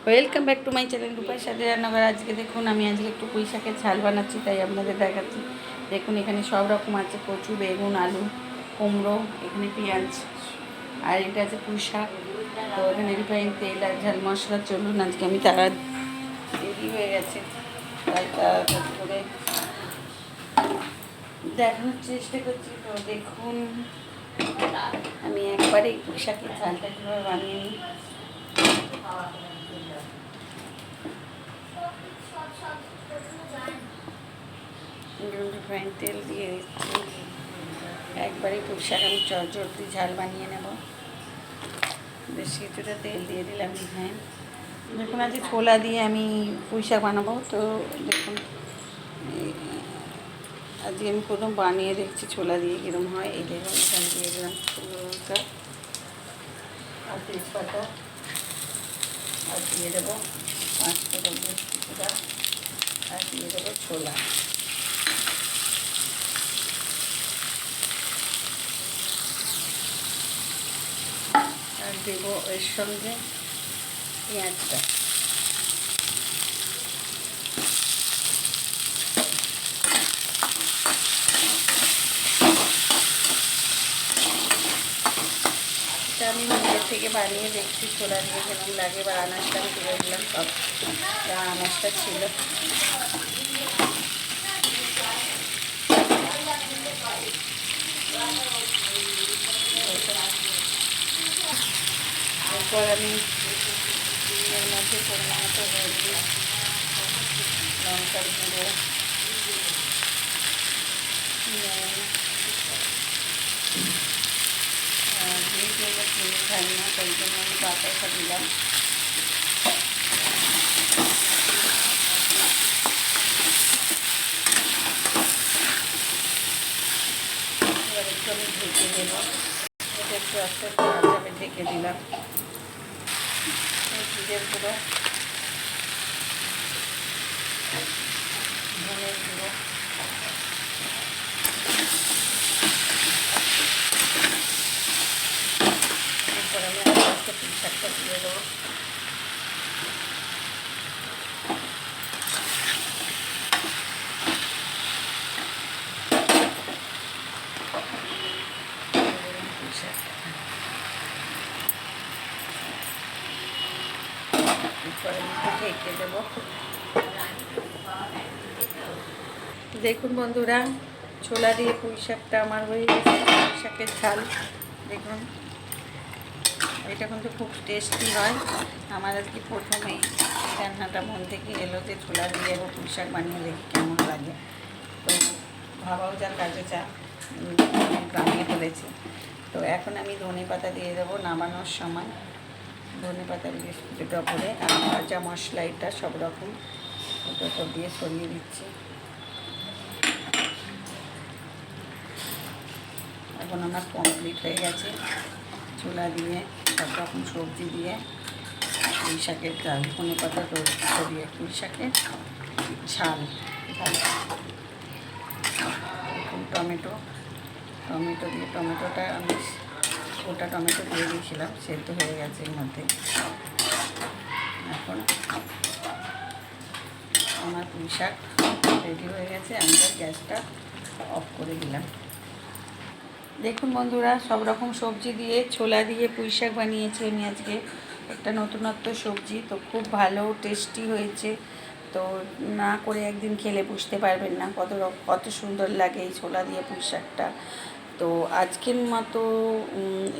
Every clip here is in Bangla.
Welcome back to my channel রূপার সাথে রান্নাঘর। আজকে দেখুন আমি আজকে একটু পুঁই শাকের ঝাল বানাচ্ছি, তাই আপনাদের দেখাচ্ছি। দেখুন এখানে সব রকম আছে, কচু, বেগুন, আলু, কুমড়ো, এখানে পেঁয়াজ, আর এটা আছে পুঁই শাক। তো এখানে রিফাইন তেল আর ঝাল মশলা। চলুন আজকে আমি তারা দেরি হয়ে গেছে তাই তাড়াতাড়ি করে দেখানোর চেষ্টা করছি। তো দেখুন আমি একবারে পুঁই শাকের ঝালটা কীভাবে বানিয়ে নিই। রিফাইন তেল দিয়ে দিচ্ছি, একবারে পুঁই শাক আমি জলদি ঝাল বানিয়ে নেব। বেশি কিছুটা তেল দিয়ে দিলাম রিফাইন। দেখুন আজকে ছোলা দিয়ে আমি পুঁই শাক বানাবো। তো দেখুন আজকে আমি প্রথম বানিয়ে দেখছি ছোলা দিয়ে কীরকম হয়। এই দেখুন এখানে দিয়ে দিলাম শুকনো লঙ্কা আর তেজপাতা, আর দিয়ে দেবো 5 ফোঁটা কিছুটা, আর দিয়ে দেবো ছোলা। আর দেবো এর সঙ্গে পেঁয়াজটা। এটা আমি নিজের থেকে বানিয়ে দেখছি ছোলা দিয়ে কেমন লাগে। এবার আনাজটা আমি তুলে দিলাম, সব যা আনাজটা ছিল। এরপর আমি এর মধ্যে পরিমাণ মতো হলুদ, লঙ্কার গুঁড়ো, যেহেতু চিনি খাই না তাই জন্য আমি বাতাসা দিলাম। এবার একটু আমি ঢেকে দেবো, এটা একটু আস্তে আস্তে ভাজাবে, ঢেকে দিলাম। জিরের গুঁড়ো, ধনের গুঁড়ো, এরপর আমি আস্তে আস্তে পুঁই শাকটা দিয়ে দেবো। এরপরে আমি ঢেকে দেবো। দেখুন বন্ধুরা, ছোলা দিয়ে পুঁই শাকটা আমার হয়ে গেছে। পুঁই শাকের ঝাল দেখুন, এটা কিন্তু খুব টেস্টি হয়। আমার আজকে প্রথমেই রান্নাটা মন থেকে এলো যে ছোলা দিয়ে এবং পুঁই শাক বানিয়ে দেখি কেমন লাগে। তো ভাবাও যা কাজে যা, বানিয়ে ফেলেছি। তো এখন আমি ধনেপাতা দিয়ে দেবো নামানোর সময়। ধনেপাতা দিয়ে দুটো করে আর ভাজা মশলা এটা সব রকম ওটার উপর দিয়ে ছড়িয়ে দিচ্ছি। এখন আমার কমপ্লিট হয়ে গেছে ছোলা দিয়ে সব রকম সবজি দিয়ে পুঁই শাকের ঝাল। ধনেপাতা দিয়ে পুঁই শাকের ঝাল ঝাল। এখন টমেটো দিয়ে, টমেটোটা আমি গোটা টমেটো দিয়ে দিয়েছিলাম, সেদ্ধ হয়ে গেছে এর মধ্যে। এখন আমার পুঁই শাক রেডি হয়ে গেছে, আমি গ্যাসটা অফ করে দিলাম। দেখুন বন্ধুরা, সব রকম সবজি দিয়ে ছোলা দিয়ে পুঁই শাক বানিয়েছি আমি আজকে, একটা নতুনত্ব সবজি। তো খুব ভালো টেস্টি হয়েছে। তো না করে একদিন খেলে বুঝতে পারবেন না কত সুন্দর লাগে এই ছোলা দিয়ে পুঁই শাকটা। তো আজকের মতো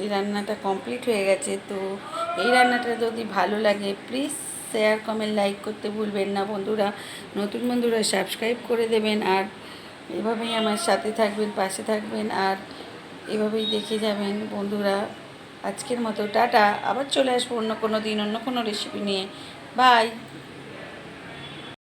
এই রান্নাটা কমপ্লিট হয়ে গেছে। তো এই রান্নাটা যদি ভালো লাগে প্লিজ শেয়ার, কমেন্ট, লাইক করতে ভুলবেন না বন্ধুরা। নতুন বন্ধুরা সাবস্ক্রাইব করে দেবেন, আর এভাবেই আমার সাথে থাকবেন, পাশে থাকবেন, আর এভাবেই দেখে যাবেন বন্ধুরা। আজকের মতো টাটা, আবার চলে আসবো অন্য কোনো দিন অন্য কোনো রেসিপি নিয়ে। বাই।